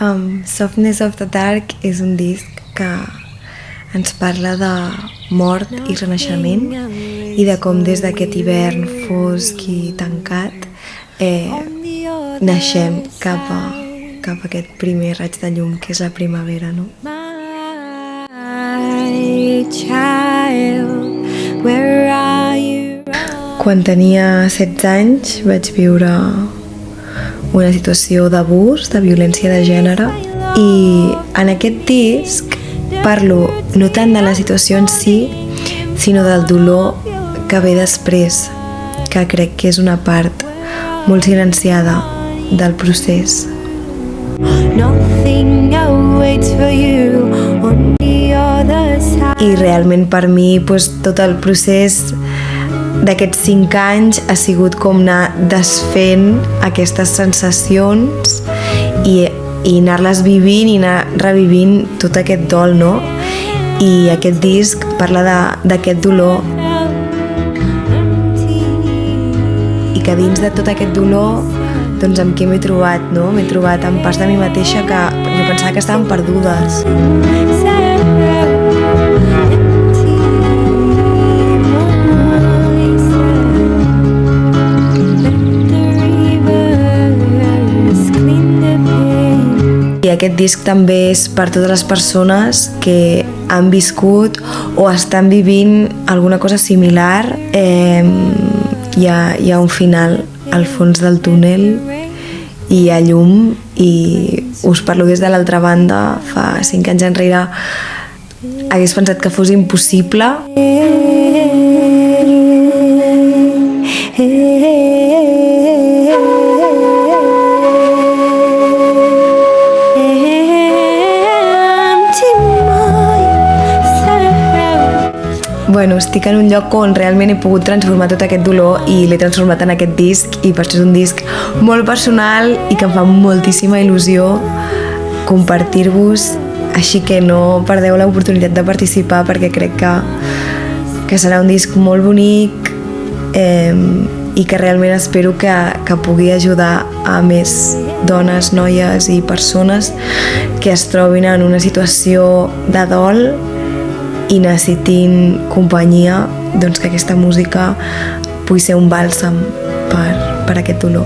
Softness of the Dark és un disc que ens parla de mort i renaixement i de com des d'aquest hivern fosc i tancat naixem cap a aquest primer raig de llum que és la primavera, no? Quan tenia 16 anys vaig viure una situació d'abús, de violència de gènere, i en aquest disc parlo no tant de la situació en si, sinó del dolor que ve després, que crec que és una part molt silenciada del procés. I realment per mi tot el procés d'aquests 5 anys ha sigut com anar desfent aquestes sensacions i anar-les vivint i anar revivint tot aquest dol, no? I aquest disc parla d'aquest dolor i que dins de tot aquest dolor doncs amb què m'he trobat, no? M'he trobat amb parts de mi mateixa que jo pensava que estaven perdudes. I aquest disc també és per totes les persones que han viscut o estan vivint alguna cosa similar. Hi ha un final al fons del túnel i hi ha llum, i us parlo des de l'altra banda. Fa 5 anys enrere hagués pensat que fos impossible. Bueno, estic en un lloc on realment he pogut transformar tot aquest dolor i l'he transformat en aquest disc, i per això és un disc molt personal i que em fa moltíssima il·lusió compartir-vos, així que no perdeu l'oportunitat de participar perquè crec que serà un disc molt bonic i que realment espero que pugui ajudar a més dones, noies i persones que es trobin en una situació de dol i necessitin companyia, doncs que aquesta música pugui ser un bàlsam per aquest dolor.